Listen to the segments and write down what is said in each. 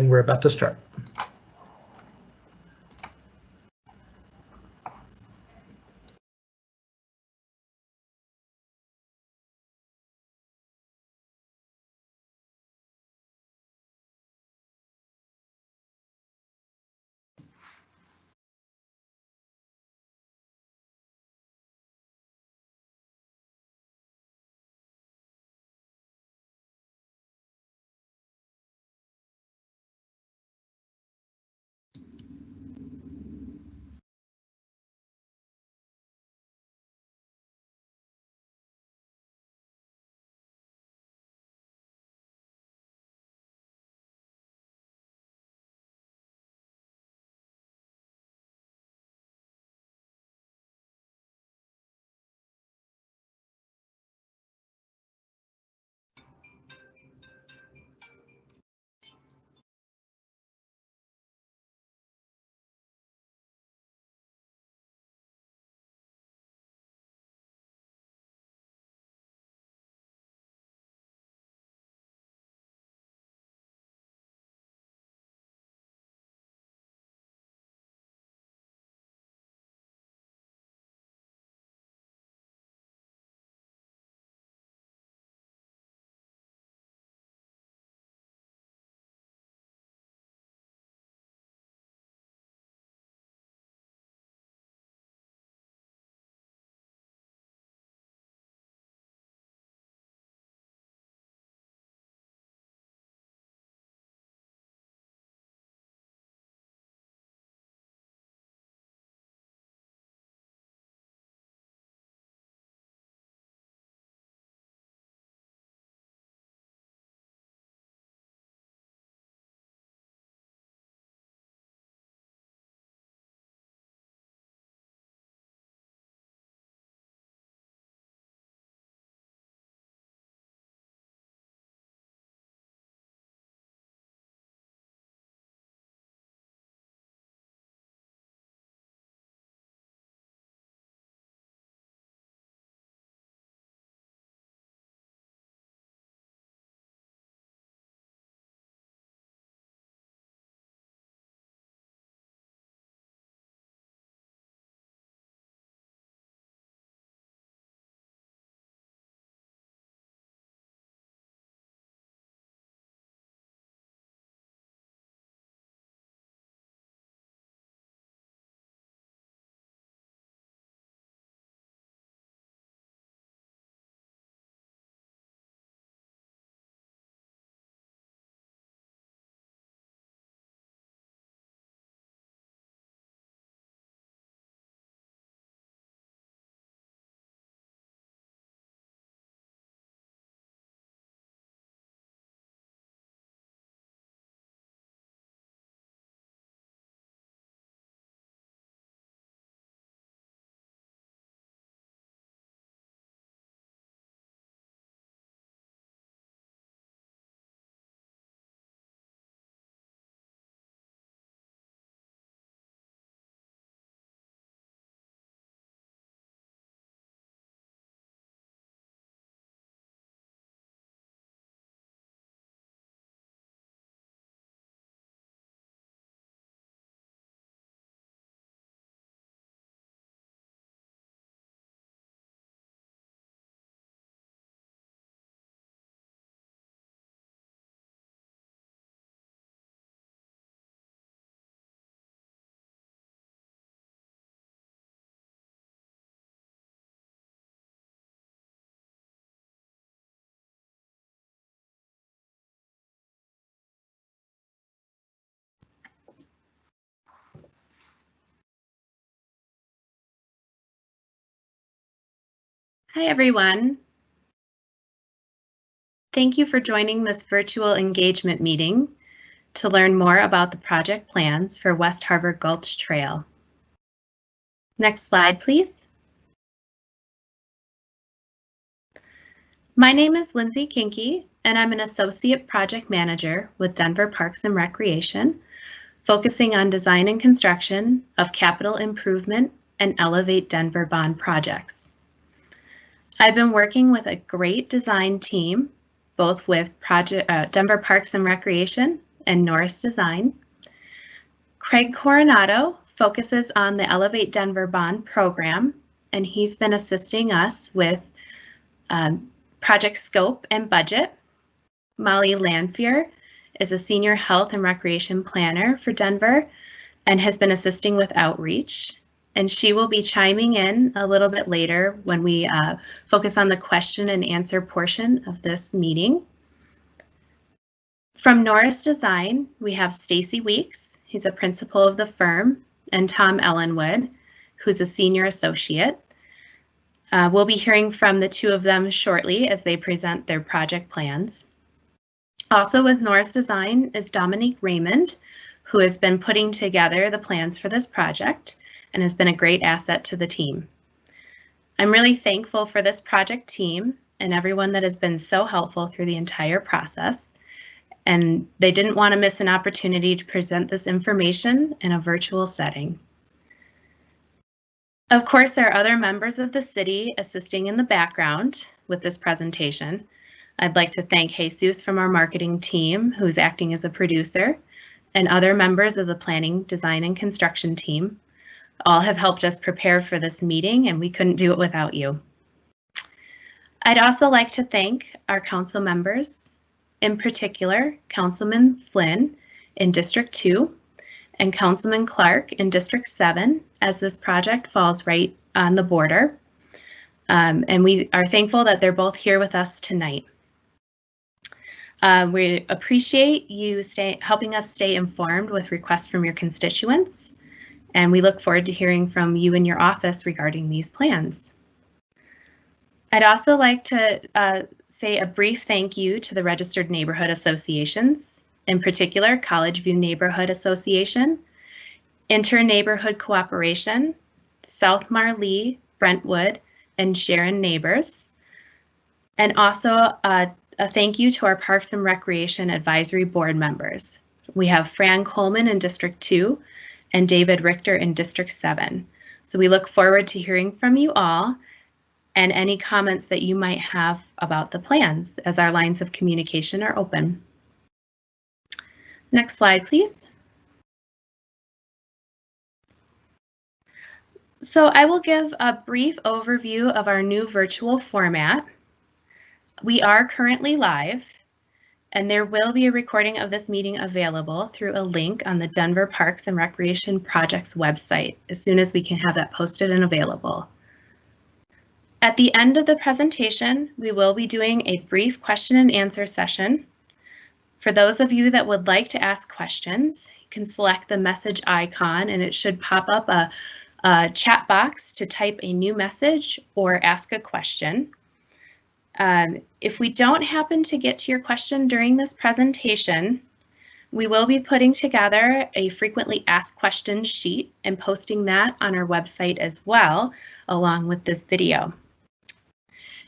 and we're about to start. Hi, everyone. Thank you for joining this virtual engagement meeting to learn more about the project plans for West Harbor Gulch Trail. Next slide, please. My name is Lindsay Kinke, and I'm an Associate Project Manager with Denver Parks and Recreation, focusing on design and construction of capital improvement and Elevate Denver bond projects. I've been working with a great design team, both with Denver Parks and Recreation and Norris Design. Craig Coronado focuses on the Elevate Denver Bond program, and he's been assisting us with project scope and budget. Molly Lanfear is a senior health and recreation planner for Denver and has been assisting with outreach. And she will be chiming in a little bit later when we focus on the question and answer portion of this meeting. From Norris Design, we have Stacy Weeks. He's a principal of the firm, and Tom Ellenwood, who's a senior associate. We'll be hearing from the two of them shortly as they present their project plans. Also with Norris Design is Dominique Raymond, who has been putting together the plans for this project and has been a great asset to the team. I'm really thankful for this project team and everyone that has been so helpful through the entire process. And they didn't want to miss an opportunity to present this information in a virtual setting. Of course, there are other members of the city assisting in the background with this presentation. I'd like to thank Jesus from our marketing team, who's acting as a producer, and other members of the planning, design, and construction team. All have helped us prepare for this meeting, and we couldn't do it without you. I'd also like to thank our council members, in particular, Councilman Flynn in District 2 and Councilman Clark in District 7, as this project falls right on the border. And we are thankful that they're both here with us tonight. We appreciate you helping us stay informed with requests from your constituents, and we look forward to hearing from you in your office regarding these plans. I'd also like to say a brief thank you to the registered neighborhood associations, in particular College View Neighborhood Association, Inter-Neighborhood Cooperation, South Marlee, Brentwood, and Sharon Neighbors, and also a thank you to our Parks and Recreation Advisory Board members. We have Fran Coleman in District 2 and David Richter in District 7. So we look forward to hearing from you all and any comments that you might have about the plans as our lines of communication are open. Next slide, please. So I will give a brief overview of our new virtual format. We are currently live, and there will be a recording of this meeting available through a link on the Denver Parks and Recreation Project's website as soon as we can have that posted and available. At the end of the presentation, we will be doing a brief question and answer session. For those of you that would like to ask questions, you can select the message icon and it should pop up a chat box to type a new message or ask a question. If we don't happen to get to your question during this presentation, we will be putting together a frequently asked questions sheet and posting that on our website as well, along with this video.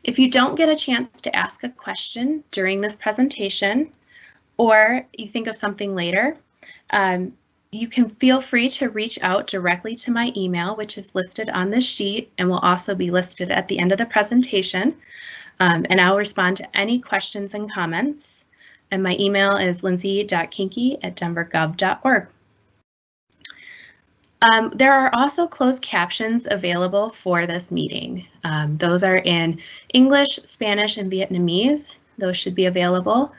If you don't get a chance to ask a question during this presentation, or you think of something later, you can feel free to reach out directly to my email, which is listed on this sheet and will also be listed at the end of the presentation. And I'll respond to any questions and comments. And my email is lindsay.kinke@denvergov.org. There are also closed captions available for this meeting. Those are in English, Spanish, and Vietnamese. Those should be available.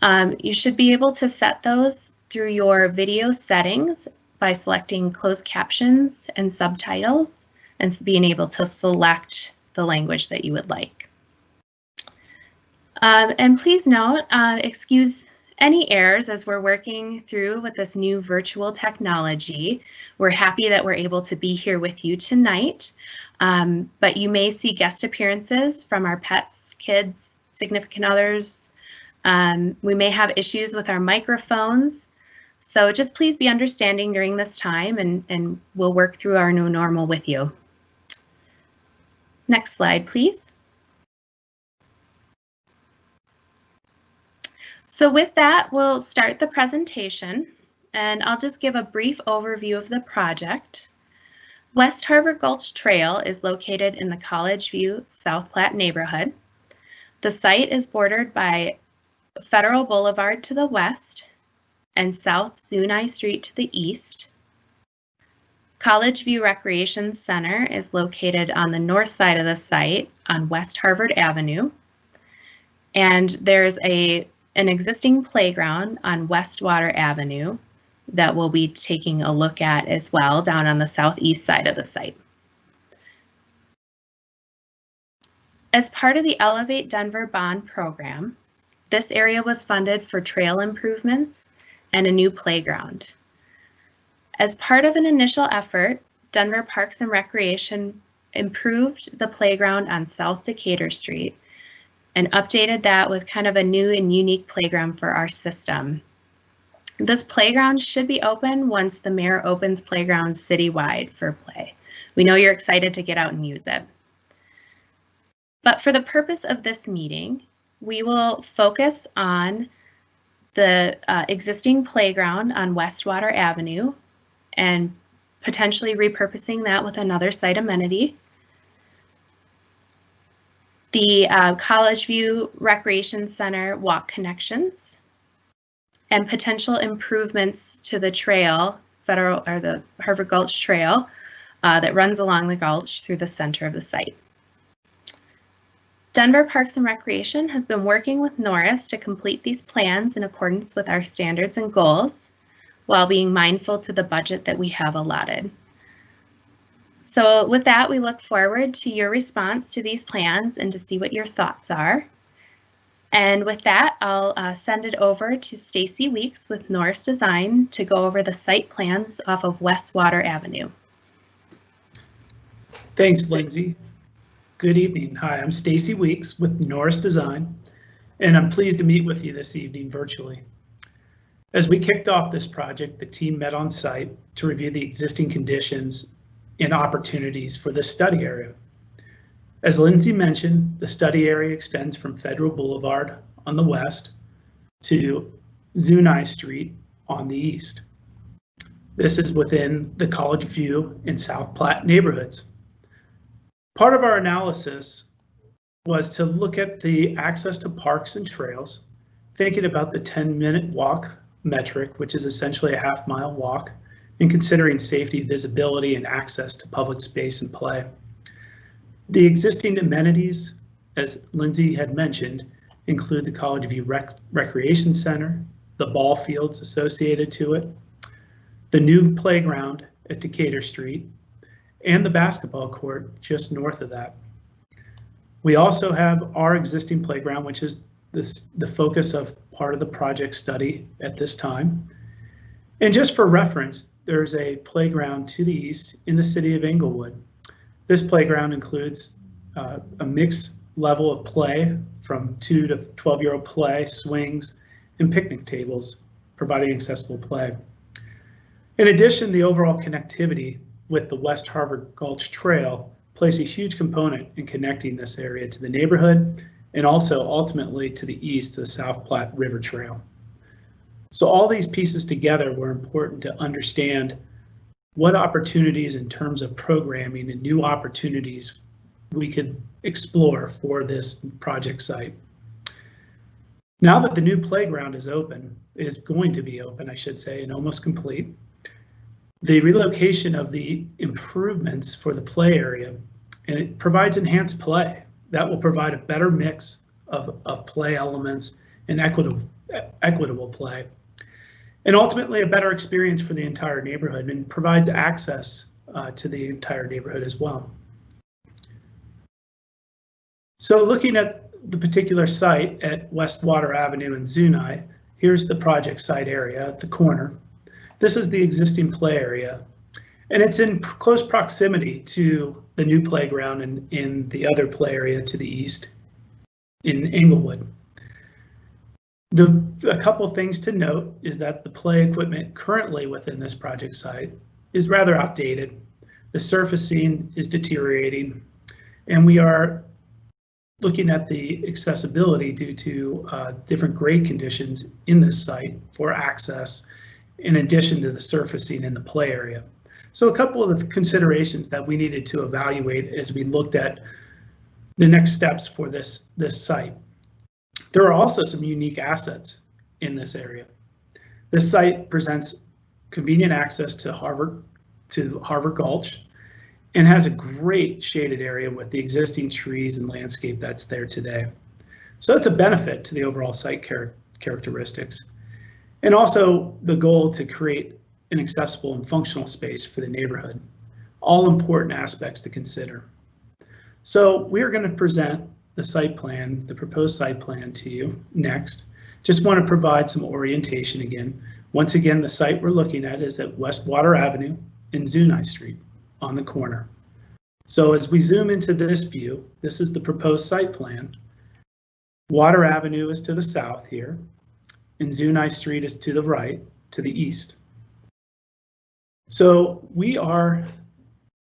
You should be able to set those through your video settings by selecting closed captions and subtitles and being able to select the language that you would like. And please note, excuse any errors as we're working through with this new virtual technology. We're happy that we're able to be here with you tonight, but you may see guest appearances from our pets, kids, significant others. We may have issues with our microphones, so just please be understanding during this time and we'll work through our new normal with you. Next slide, please. So with that, we'll start the presentation, and I'll just give a brief overview of the project. West Harbor Gulch Trail is located in the College View South Platte neighborhood. The site is bordered by Federal Boulevard to the west, and South Zuni Street to the east. College View Recreation Center is located on the north side of the site on West Harvard Avenue. And there's an existing playground on Westwater Avenue that we'll be taking a look at as well down on the southeast side of the site. As part of the Elevate Denver Bond program, this area was funded for trail improvements and a new playground. As part of an initial effort, Denver Parks and Recreation improved the playground on South Decatur Street and updated that with kind of a new and unique playground for our system. This playground should be open once the mayor opens playgrounds citywide for play. We know you're excited to get out and use it. But for the purpose of this meeting, we will focus on the existing playground on Westwater Avenue and potentially repurposing that with another site amenity. The College View Recreation Center walk connections and potential improvements to the trail, the Harvard Gulch Trail that runs along the Gulch through the center of the site. Denver Parks and Recreation has been working with Norris to complete these plans in accordance with our standards and goals, while being mindful to the budget that we have allotted. So with that, we look forward to your response to these plans and to see what your thoughts are. And with that, I'll send it over to Stacy Weeks with Norris Design to go over the site plans off of Westwater Avenue. Thanks, Lindsay. Good evening. Hi, I'm Stacy Weeks with Norris Design, and I'm pleased to meet with you this evening virtually. As we kicked off this project, the team met on site to review the existing conditions and opportunities for this study area. As Lindsay mentioned, the study area extends from Federal Boulevard on the west to Zuni Street on the east. This is within the College View and South Platte neighborhoods. Part of our analysis was to look at the access to parks and trails, thinking about the 10-minute walk metric, which is essentially a half-mile walk, and considering safety, visibility, and access to public space and play. The existing amenities, as Lindsay had mentioned, include the College View Recreation Center, the ball fields associated to it, the new playground at Decatur Street, and the basketball court just north of that. We also have our existing playground, which is the focus of part of the project study at this time. And just for reference, there's a playground to the east in the city of Englewood. This playground includes a mixed level of play from 2 to 12-year-old play, swings, and picnic tables, providing accessible play. In addition, the overall connectivity with the West Harvard Gulch Trail plays a huge component in connecting this area to the neighborhood and also ultimately to the east to the South Platte River Trail. So all these pieces together were important to understand what opportunities in terms of programming and new opportunities we could explore for this project site. Now that the new playground is open, is going to be open, I should say, and almost complete, the relocation of the improvements for the play area, and it provides enhanced play that will provide a better mix of play elements and equitable play, and ultimately a better experience for the entire neighborhood, and provides access to the entire neighborhood as well. So looking at the particular site at Westwater Avenue in Zuni, here's the project site area at the corner. This is the existing play area, and it's in close proximity to the new playground and in the other play area to the east in Englewood. A couple things to note is that the play equipment currently within this project site is rather outdated. The surfacing is deteriorating, and we are looking at the accessibility due to different grade conditions in this site for access, in addition to the surfacing in the play area. So a couple of the considerations that we needed to evaluate as we looked at the next steps for this site. There are also some unique assets in this area. This site presents convenient access to Harvard Gulch and has a great shaded area with the existing trees and landscape that's there today. So it's a benefit to the overall site characteristics. And also the goal to create an accessible and functional space for the neighborhood. All important aspects to consider. So we are going to present the site plan, the proposed site plan to you next. Just want to provide some orientation again. Once again, the site we're looking at is at West Water Avenue and Zuni Street on the corner. So as we zoom into this view, this is the proposed site plan. Water Avenue is to the south here, and Zuni Street is to the right, to the east. So we are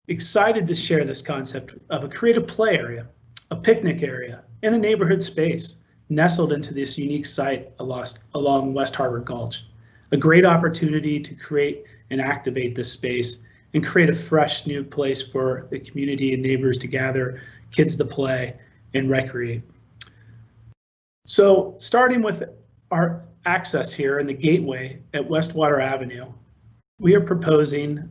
excited to share this concept of a creative play area, a picnic area, and a neighborhood space nestled into this unique site along West Harvard Gulch. A great opportunity to create and activate this space and create a fresh new place for the community and neighbors to gather, kids to play and recreate. So starting with our access here in the gateway at West Water Avenue, we are proposing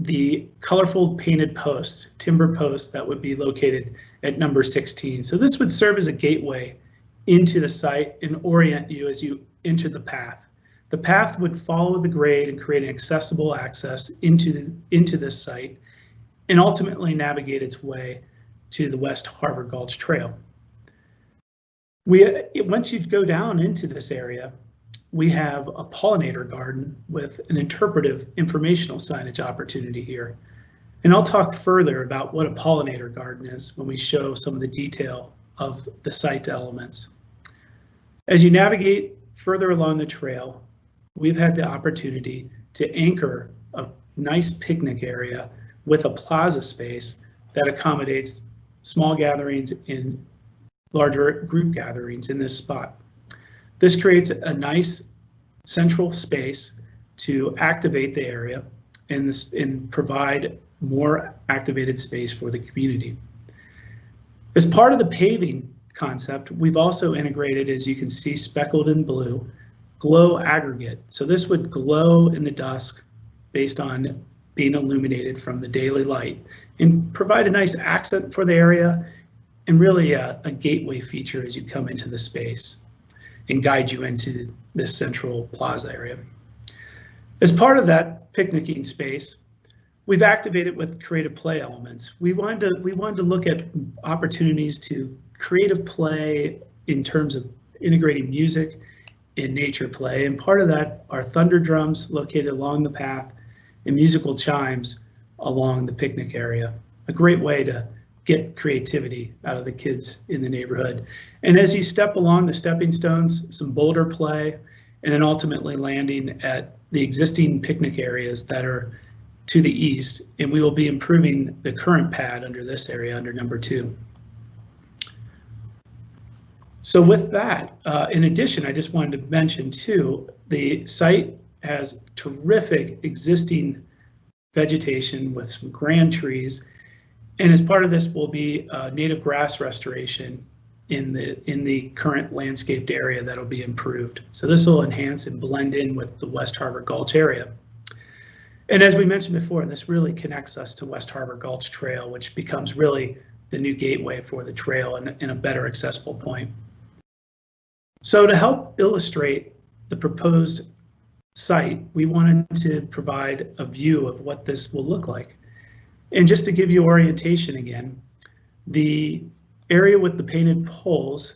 the colorful painted post, timber post that would be located at number 16. So this would serve as a gateway into the site and orient you as you enter the path. The path would follow the grade and create an accessible access into this site and ultimately navigate its way to the West Harvard Gulch Trail. Once you go down into this area, we have a pollinator garden with an interpretive informational signage opportunity here. And I'll talk further about what a pollinator garden is when we show some of the detail of the site elements. As you navigate further along the trail, we've had the opportunity to anchor a nice picnic area with a plaza space that accommodates small gatherings and larger group gatherings in this spot. This creates a nice central space to activate the area and provide more activated space for the community. As part of the paving concept, we've also integrated, as you can see, speckled in blue, glow aggregate. So this would glow in the dusk based on being illuminated from the daily light and provide a nice accent for the area and really a gateway feature as you come into the space and guide you into this central plaza area. As part of that picnicking space, we've activated with creative play elements. We wanted to look at opportunities to creative play in terms of integrating music and nature play, and part of that are thunder drums located along the path and musical chimes along the picnic area. A great way to get creativity out of the kids in the neighborhood. And as you step along the stepping stones, some boulder play, and then ultimately landing at the existing picnic areas that are to the east, and we will be improving the current pad under this area under number 2. So with that, in addition, I just wanted to mention too, the site has terrific existing vegetation with some grand trees. And as part of this will be native grass restoration in the current landscaped area that'll be improved. So this will enhance and blend in with the West Harvard Gulch area. And as we mentioned before, this really connects us to West Harvard Gulch Trail, which becomes really the new gateway for the trail and a better accessible point. So to help illustrate the proposed site, we wanted to provide a view of what this will look like. And just to give you orientation again, the area with the painted poles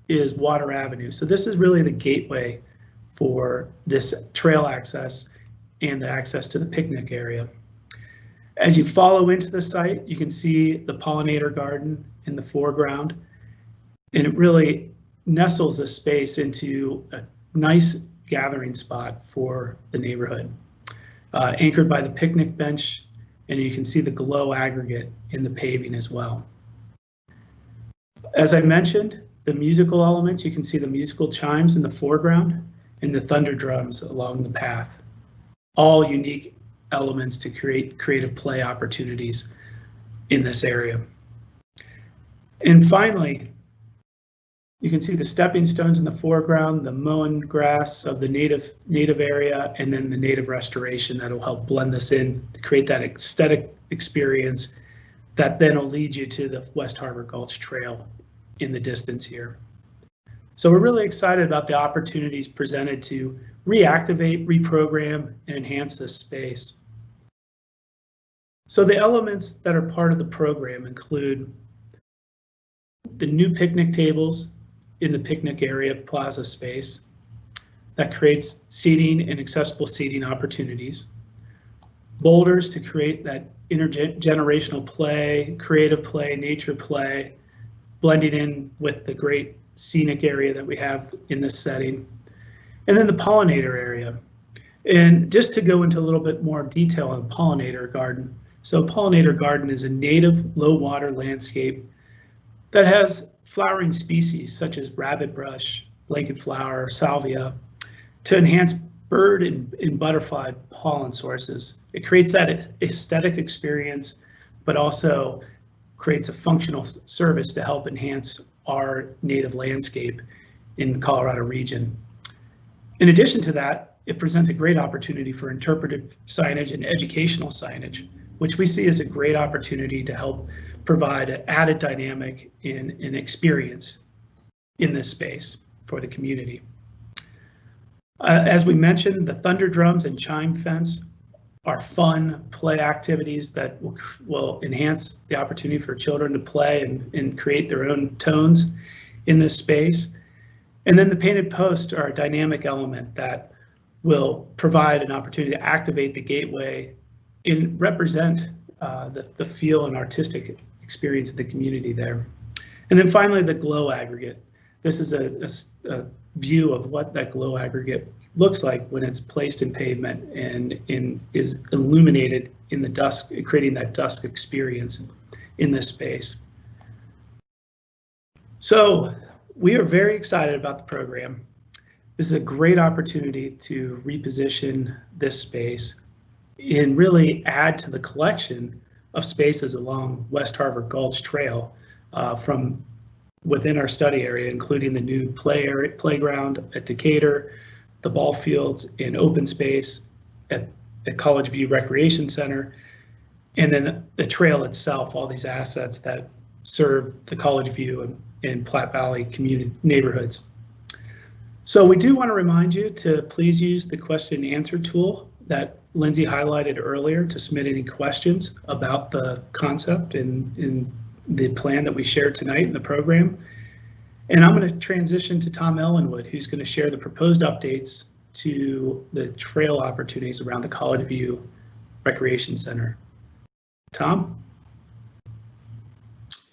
is Water Avenue. So this is really the gateway for this trail access and the access to the picnic area. As you follow into the site, you can see the pollinator garden in the foreground, and it really nestles the space into a nice gathering spot for the neighborhood, anchored by the picnic bench, and you can see the glow aggregate in the paving as well. As I mentioned, the musical elements, you can see the musical chimes in the foreground and the thunder drums along the path. All unique elements to create creative play opportunities in this area. And finally, You can see the stepping stones in the foreground, the mown grass of the native area, and then the native restoration that will help blend this in to create that aesthetic experience that then will lead you to the West Harbor Gulch Trail in the distance here. So we're really excited about the opportunities presented to reactivate, reprogram, and enhance this space. So the elements that are part of the program include the new picnic tables in the picnic area plaza space that creates seating and accessible seating opportunities. Boulders to create that intergenerational play, creative play, nature play, blending in with the great scenic area that we have in this setting. And then the pollinator area. And just to go into a little bit more detail on the pollinator garden. So pollinator garden is a native low water landscape that has flowering species such as rabbitbrush, blanket flower, salvia to enhance bird and butterfly pollen sources. It creates that aesthetic experience, but also creates a functional service to help enhance our native landscape in the Colorado region. In addition to that, it presents a great opportunity for interpretive signage and educational signage, which we see as a great opportunity to help provide an added dynamic in an experience in this space for the community. As we mentioned, the thunder drums and chime fence are fun play activities that will enhance the opportunity for children to play and create their own tones in this space. And then the painted posts are a dynamic element that will provide an opportunity to activate the gateway and represent the feel and artistic experience of the community there. And then finally, the glow aggregate. This is a view of what that glow aggregate looks like when it's placed in pavement and is illuminated in the dusk, creating that dusk experience in this space. So we are very excited about the program. This is a great opportunity to reposition this space and really add to the collection of spaces along West Harbor Gulch Trail from within our study area, including the new playground at Decatur, the ball fields in open space at College View Recreation Center, and then the trail itself, all these assets that serve the College View and Platte Valley community neighborhoods. So we do want to remind you to please use the question and answer tool that Lindsay highlighted earlier to submit any questions about the concept and the plan that we shared tonight in the program. And I'm going to transition to Tom Ellenwood, who's going to share the proposed updates to the trail opportunities around the College View Recreation Center. Tom?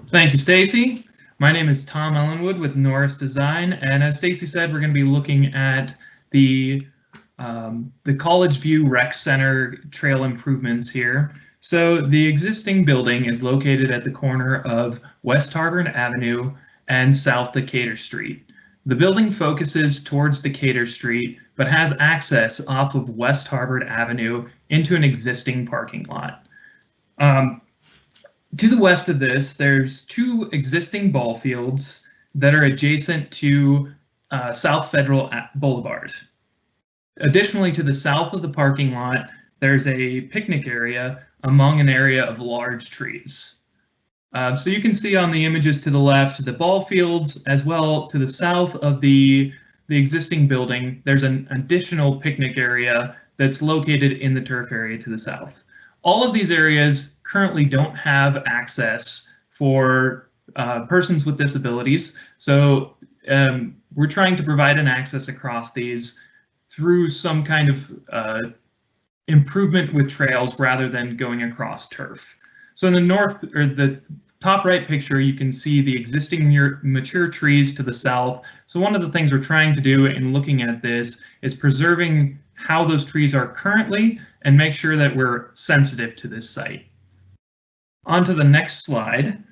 Thank you, Stacy. My name is Tom Ellenwood with Norris Design, and as Stacy said, we're going to be looking at the College View Rec Center trail improvements here. So the existing building is located at the corner of West Harbor Avenue and South Decatur Street. The building focuses towards Decatur Street, but has access off of West Harbor Avenue into an existing parking lot. To the west of this, there's two existing ball fields that are adjacent to South Federal Boulevard. Additionally, to the south of the parking lot, there's a picnic area among an area of large trees. So you can see on the images to the left, the ball fields, as well to the south of the existing building, there's an additional picnic area that's located in the turf area to the south. All of these areas currently don't have access for persons with disabilities. So we're trying to provide an access across these through some kind of improvement with trails rather than going across turf. So in the north, or the top right picture, you can see the existing mature trees to the south. So one of the things we're trying to do in looking at this is preserving how those trees are currently and make sure that we're sensitive to this site. On to the next slide.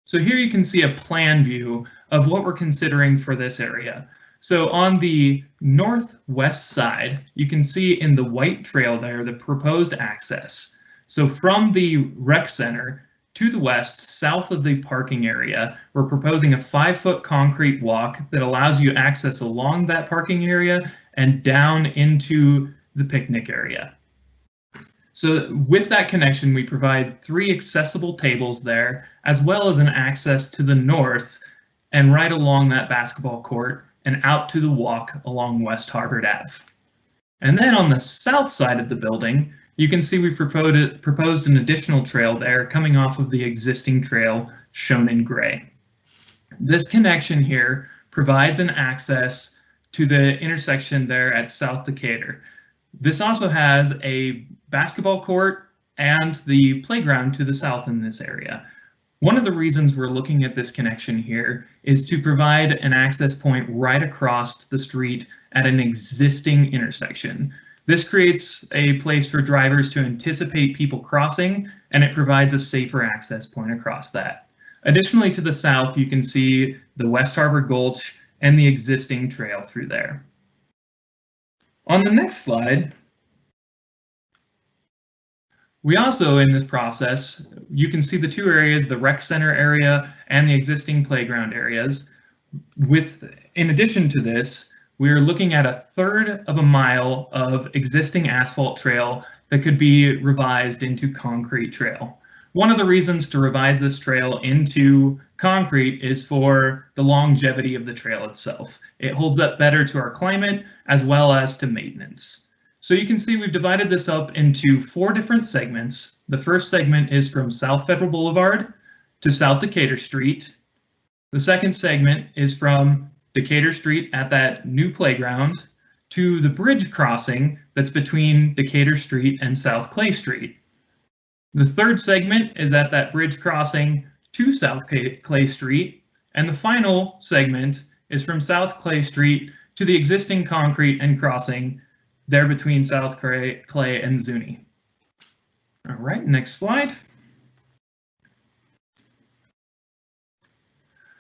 So here you can see a plan view of what we're considering for this area. So on the northwest side, you can see in the white trail there the proposed access. So from the rec center to the west, south of the parking area, we're proposing a 5-foot concrete walk that allows you access along that parking area and down into the picnic area. So with that connection, we provide 3 accessible tables there, as well as an access to the north and right along that basketball court and out to the walk along West Harvard Ave. And then on the south side of the building, you can see we've proposed an additional trail there coming off of the existing trail shown in gray. This connection here provides an access to the intersection there at South Decatur. This also has a basketball court and the playground to the south in this area. One of the reasons we're looking at this connection here is to provide an access point right across the street at an existing intersection. This creates a place for drivers to anticipate people crossing, and it provides a safer access point across that. Additionally, to the south, you can see the West Harvard Gulch and the existing trail through there. On the next slide, we also, in this process, you can see the 2 areas, the rec center area and the existing playground areas. In addition to this, we are looking at 1/3 of a mile of existing asphalt trail that could be revised into concrete trail. One of the reasons to revise this trail into concrete is for the longevity of the trail itself. It holds up better to our climate as well as to maintenance. So you can see we've divided this up into 4 different segments. The first segment is from South Federal Boulevard to South Decatur Street. The second segment is from Decatur Street at that new playground to the bridge crossing that's between Decatur Street and South Clay Street. The third segment is at that bridge crossing to South Clay Street, and the final segment is from South Clay Street to the existing concrete and crossing there between South Clay and Zuni. All right, next slide.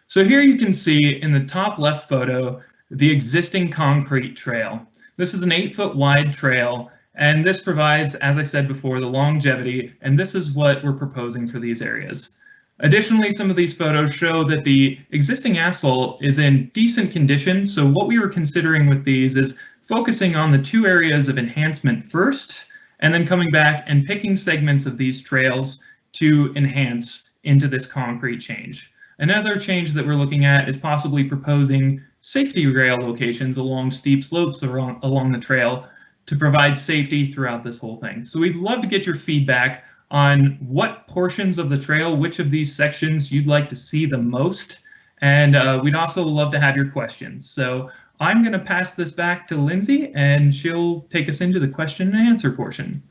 So here you can see in the top left photo, the existing concrete trail. This is an 8-foot wide trail, and this provides, as I said before, the longevity, and this is what we're proposing for these areas. Additionally, some of these photos show that the existing asphalt is in decent condition, so what we were considering with these is focusing on the 2 areas of enhancement first, and then coming back and picking segments of these trails to enhance into this concrete change. Another change that we're looking at is possibly proposing safety rail locations along steep slopes along the trail to provide safety throughout this whole thing. So we'd love to get your feedback on what portions of the trail, which of these sections you'd like to see the most, and we'd also love to have your questions. So I'm going to pass this back to Lindsay, and she'll take us into the question and answer portion.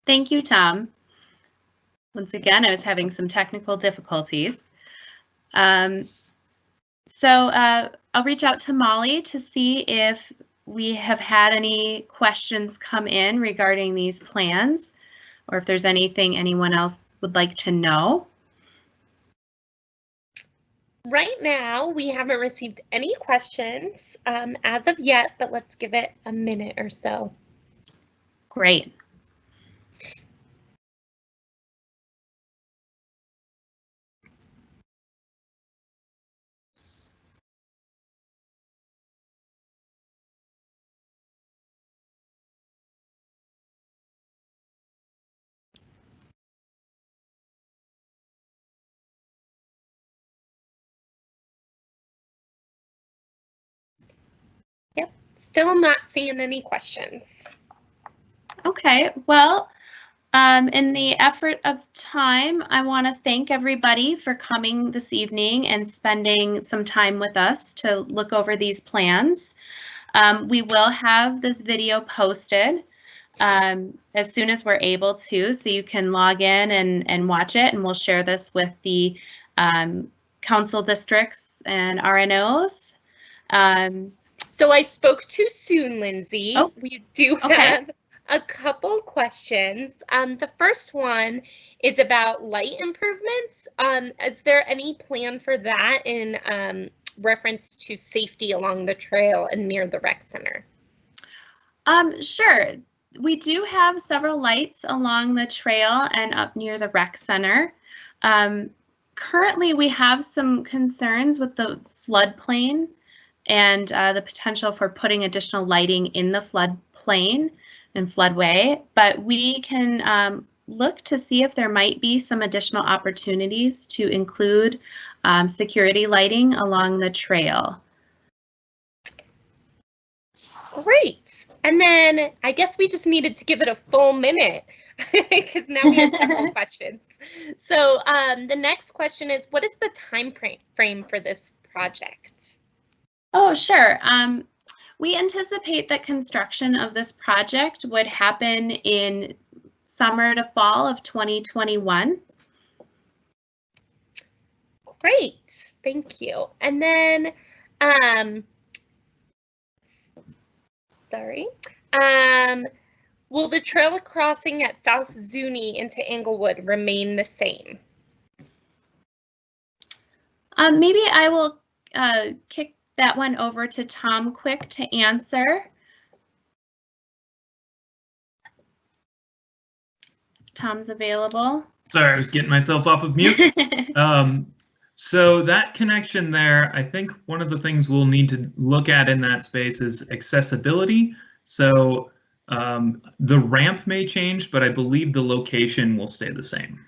Thank you, Tom. Once again, I was having some technical difficulties. So I'll reach out to Molly to see if we have had any questions come in regarding these plans, or if there's anything anyone else would like to know. Right now, we haven't received any questions as of yet, but let's give it a minute or so. Great. Yep, still not seeing any questions. Okay, well, in the effort of time, I want to thank everybody for coming this evening and spending some time with us to look over these plans. We will have this video posted as soon as we're able to, so you can log in and watch it, and we'll share this with the council districts and RNOs. So I spoke too soon, Lindsay. Oh, We do have a couple questions. The first one is about light improvements. Is there any plan for that in reference to safety along the trail and near the rec center? Sure. We do have several lights along the trail and up near the rec center. Currently, we have some concerns with the floodplain and the potential for putting additional lighting in the floodplain and floodway, but we can look to see if there might be some additional opportunities to include security lighting along the trail. Great. And then I guess we just needed to give it a full minute because now we have several questions. So the next question is, what is the time frame for this project? Oh, sure. We anticipate that construction of this project would happen in summer to fall of 2021. Great, thank you. And then, will the trail crossing at South Zuni into Englewood remain the same? Maybe I will kick that one over to Tom Quick to answer. Tom's available. Sorry, I was getting myself off of mute. So that connection there, I think one of the things we'll need to look at in that space is accessibility. So the ramp may change, but I believe the location will stay the same.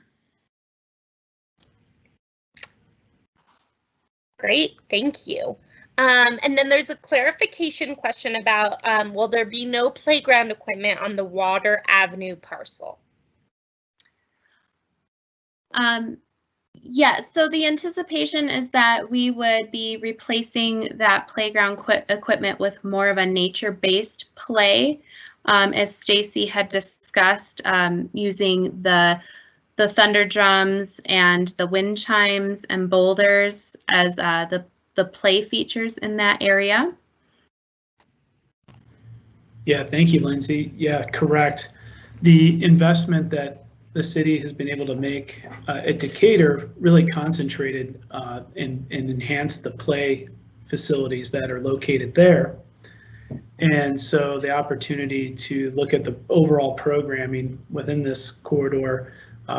Great, thank you. And then there's a clarification question about, will there be no playground equipment on the Water Avenue parcel? Yeah, so the anticipation is that we would be replacing that playground equipment with more of a nature-based play, as Stacy had discussed, using the thunder drums and the wind chimes and boulders as the play features in that area. Yeah, thank you, Lindsay. Yeah, correct. The investment that the city has been able to make at Decatur really concentrated and enhanced the play facilities that are located there. And so the opportunity to look at the overall programming within this corridor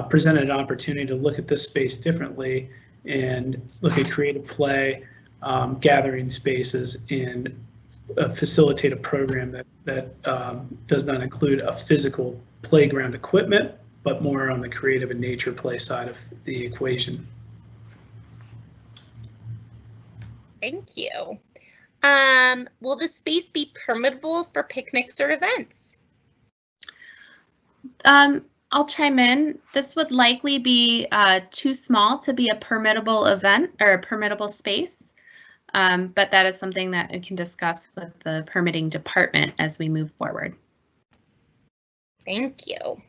presented an opportunity to look at this space differently and look at creative play, gathering spaces, and facilitate a program that does not include a physical playground equipment, but more on the creative and nature play side of the equation. Thank you. Will the space be permittable for picnics or events? I'll chime in. This would likely be too small to be a permittable event or a permittable space, but that is something that we can discuss with the permitting department as we move forward. Thank you.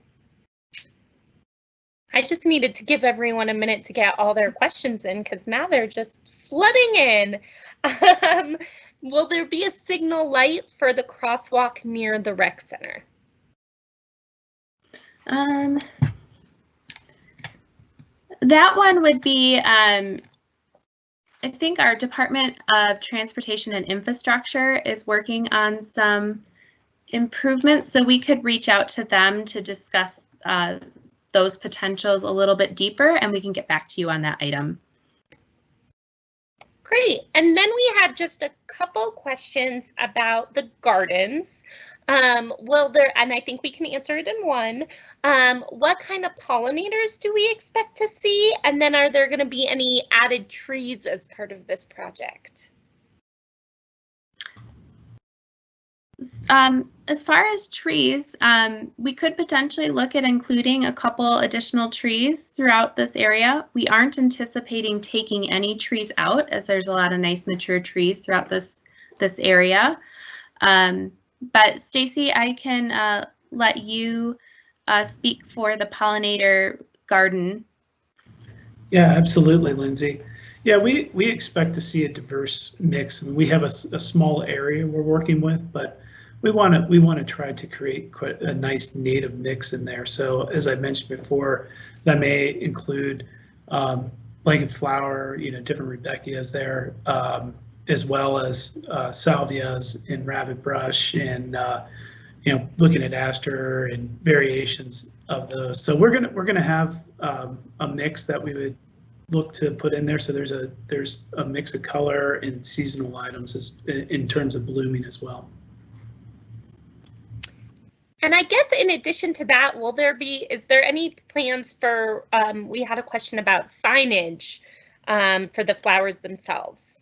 I just needed to give everyone a minute to get all their questions in because now they're just flooding in. Will there be a signal light for the crosswalk near the rec center? That one would be, I think our Department of Transportation and Infrastructure is working on some improvements, so we could reach out to them to discuss those potentials a little bit deeper, and we can get back to you on that item. Great. And then we had just a couple questions about the gardens. Will there, and I think we can answer it in one, what kind of pollinators do we expect to see? And then are there going to be any added trees as part of this project? As far as trees, we could potentially look at including a couple additional trees throughout this area. We aren't anticipating taking any trees out, as there's a lot of nice mature trees throughout this area. But Stacy, I can let you speak for the pollinator garden. Yeah, absolutely, Lindsay. Yeah, we expect to see a diverse mix. I mean, we have a small area we're working with, but we want to try to create quite a nice native mix in there. So as I mentioned before, that may include blanket flower, different Rudbeckias there, as well as salvias and rabbit brush, and looking at aster and variations of those. So we're gonna have a mix that we would look to put in there. So there's a mix of color and seasonal items in terms of blooming as well. And I guess in addition to that, is there any plans for, we had a question about signage for the flowers themselves?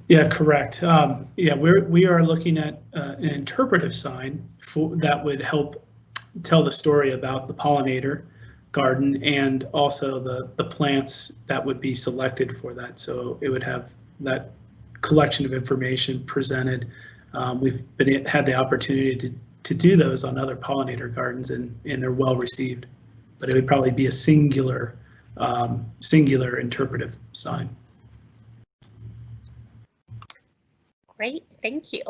Yeah, correct. Yeah, we are looking at an interpretive sign that would help tell the story about the pollinator garden and also the plants that would be selected for that. So it would have that collection of information presented. We've had the opportunity to do those on other pollinator gardens, and they're well received. But it would probably be a singular interpretive sign. Great, thank you.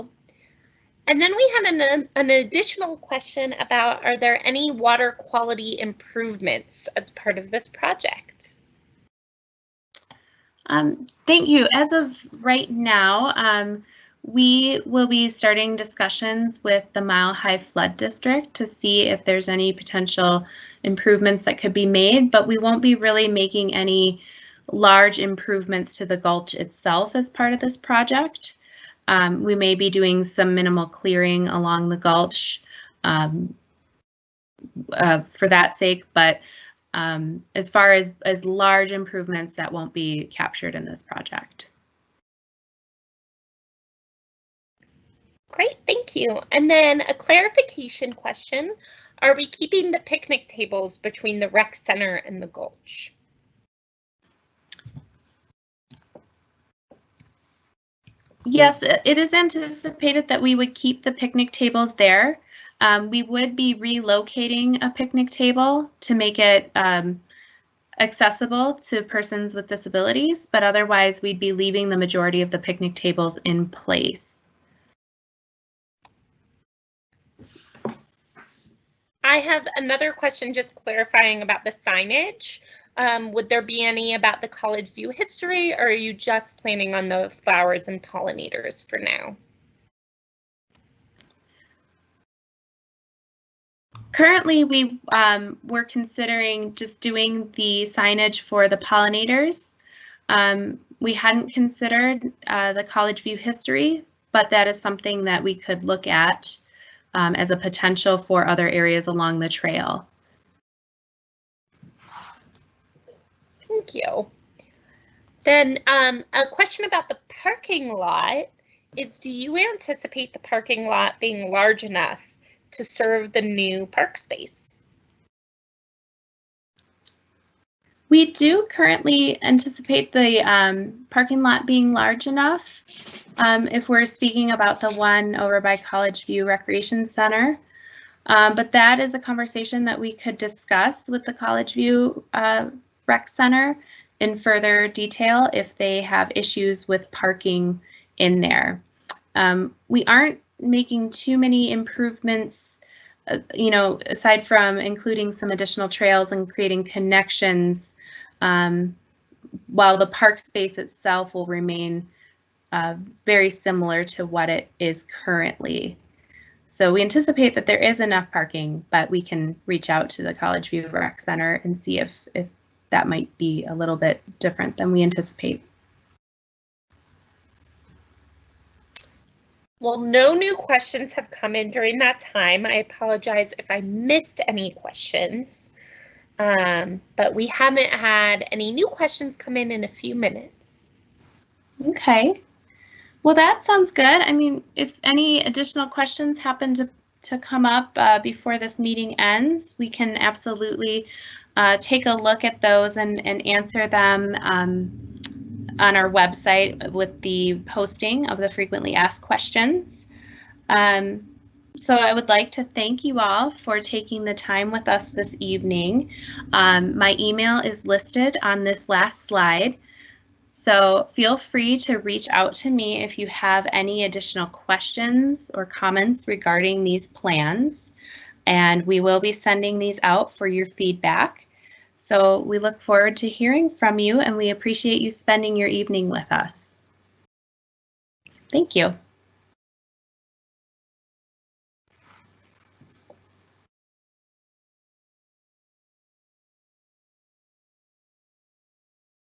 And then we had an additional question about, are there any water quality improvements as part of this project? Thank you. As of right now, we will be starting discussions with the Mile High Flood District to see if there's any potential improvements that could be made, but we won't be really making any large improvements to the Gulch itself as part of this project. We may be doing some minimal clearing along the Gulch for that sake, but as far as large improvements, that won't be captured in this project. Great, thank you. And then a clarification question. Are we keeping the picnic tables between the rec center and the Gulch? Yes, it is anticipated that we would keep the picnic tables there. We would be relocating a picnic table to make it accessible to persons with disabilities, but otherwise we'd be leaving the majority of the picnic tables in place. I have another question just clarifying about the signage. Would there be any about the College View history, or are you just planning on the flowers and pollinators for now? Currently, we're considering just doing the signage for the pollinators. We hadn't considered the College View history, but that is something that we could look at as a potential for other areas along the trail. Thank you. Then a question about the parking lot is, do you anticipate the parking lot being large enough to serve the new park space? We do currently anticipate the parking lot being large enough. If we're speaking about the one over by College View Recreation Center, but that is a conversation that we could discuss with the College View Rec Center in further detail if they have issues with parking in there. We aren't making too many improvements, aside from including some additional trails and creating connections, while the park space itself will remain very similar to what it is currently. So we anticipate that there is enough parking, but we can reach out to the College View Rec Center and see if that might be a little bit different than we anticipate. Well, no new questions have come in during that time. I apologize if I missed any questions, but we haven't had any new questions come in a few minutes. Okay. Well, that sounds good. I mean, if any additional questions happen to come up before this meeting ends, we can absolutely take a look at those and answer them on our website with the posting of the frequently asked questions. So I would like to thank you all for taking the time with us this evening. My email is listed on this last slide. So feel free to reach out to me if you have any additional questions or comments regarding these plans, and we will be sending these out for your feedback. So we look forward to hearing from you, and we appreciate you spending your evening with us. Thank you.